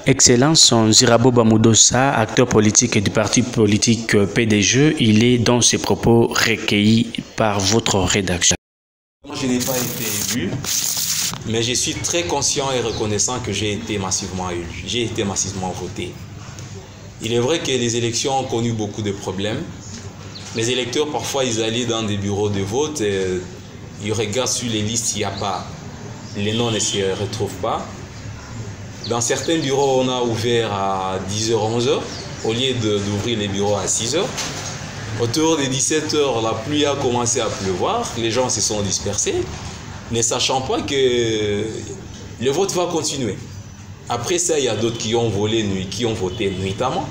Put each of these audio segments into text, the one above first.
Excellence Nzirabo Moudossa, acteur politique du parti politique PDG, il est dans ses propos recueillis par votre rédaction. Je n'ai pas été élu, mais je suis très conscient et reconnaissant que j'ai été massivement élu, j'ai été massivement voté. Il est vrai que les élections ont connu beaucoup de problèmes. Les électeurs, parfois, ils allaient dans des bureaux de vote, et ils regardent sur les listes, il n'y a pas, les noms ne se retrouvent pas. Dans certains bureaux, on a ouvert à 10h, 11h, au lieu d'ouvrir les bureaux à 6h. Autour de 17h, la pluie a commencé à pleuvoir, les gens se sont dispersés, ne sachant pas que le vote va continuer. Après ça, il y a d'autres qui ont qui ont voté nuitamment.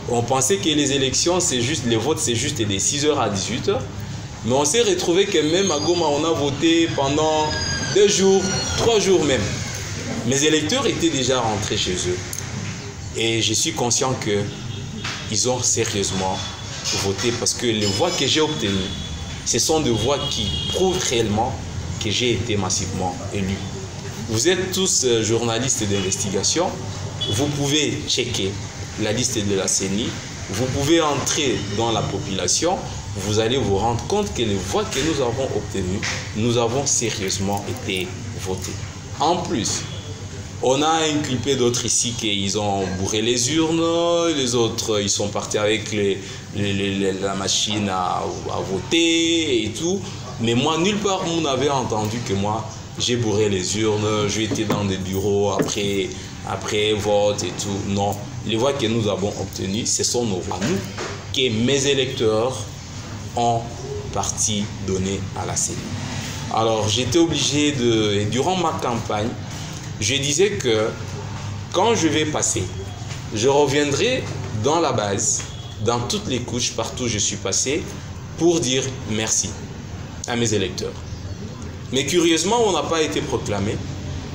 On pensait que les élections, c'est juste, les votes, c'est juste de 6h à 18h. Mais on s'est retrouvé que même à Goma, on a voté pendant 2 jours, 3 jours même. Mes électeurs étaient déjà rentrés chez eux. Et je suis conscient qu'ils ont sérieusement voté parce que les voix que j'ai obtenues, ce sont des voix qui prouvent réellement que j'ai été massivement élu. Vous êtes tous journalistes d'investigation. Vous pouvez checker la liste de la CENI. Vous pouvez entrer dans la population. Vous allez vous rendre compte que les voix que nous avons obtenues, nous avons sérieusement été votées. En plus, on a inculpé d'autres ici qu'ils ont bourré les urnes, les autres ils sont partis avec la machine à voter et tout. Mais moi, nulle part vous n'avez entendu que moi, j'ai bourré les urnes, j'ai été dans des bureaux après vote et tout. Non, les voix que nous avons obtenues, ce sont nos voix, nous, que mes électeurs ont parti donner à la CENI. Alors j'étais obligé et durant ma campagne, je disais que quand je vais passer, je reviendrai dans la base, dans toutes les couches, partout où je suis passé, pour dire merci à mes électeurs. Mais curieusement, on n'a pas été proclamé.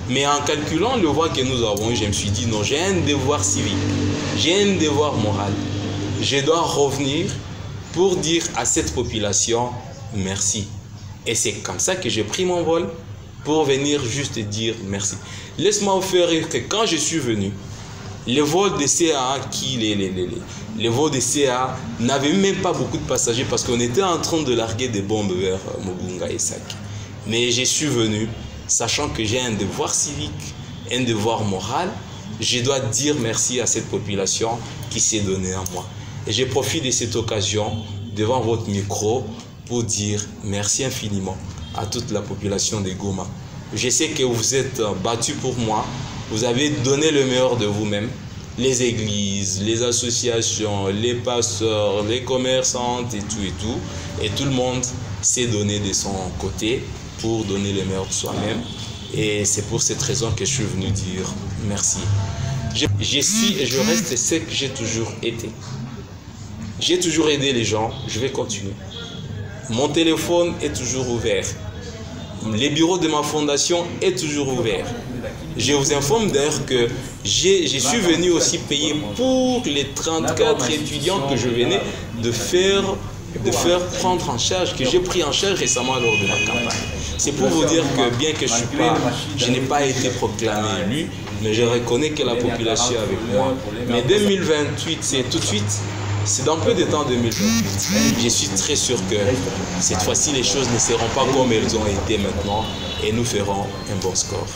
Mais en calculant le voix que nous avons eu, je me suis dit non, j'ai un devoir civique, j'ai un devoir moral. Je dois revenir pour dire à cette population merci. Et c'est comme ça que j'ai pris mon vol pour venir juste dire merci. Laisse-moi vous faire rire que quand je suis venu, les vols de CA, les vols de CA n'avaient même pas beaucoup de passagers parce qu'on était en train de larguer des bombes vers Mugunga et Sake. Mais je suis venu, sachant que j'ai un devoir civique, un devoir moral, je dois dire merci à cette population qui s'est donnée à moi. Et je profite de cette occasion devant votre micro pour dire merci infiniment à toute la population de Goma. Je sais que vous êtes battus pour moi, vous avez donné le meilleur de vous-même, les églises, les associations, les pasteurs, les commerçantes et tout le monde s'est donné de son côté pour donner le meilleur de soi-même. Et c'est pour cette raison que je suis venu dire merci. Je suis et je reste ce que j'ai toujours été. J'ai toujours aidé les gens, je vais continuer. Mon téléphone est toujours ouvert. Les bureaux de ma fondation est toujours ouvert. Je vous informe d'ailleurs que je suis venu aussi payer pour les 34 étudiants que je venais de faire prendre en charge, que j'ai pris en charge récemment lors de ma campagne. C'est pour vous dire que bien que je n'ai pas été proclamé élu, mais je reconnais que la population est avec moi. Mais 2028, c'est tout de suite. C'est dans peu de temps 2028. Je suis très sûr que cette fois-ci, les choses ne seront pas comme elles ont été maintenant et nous ferons un bon score.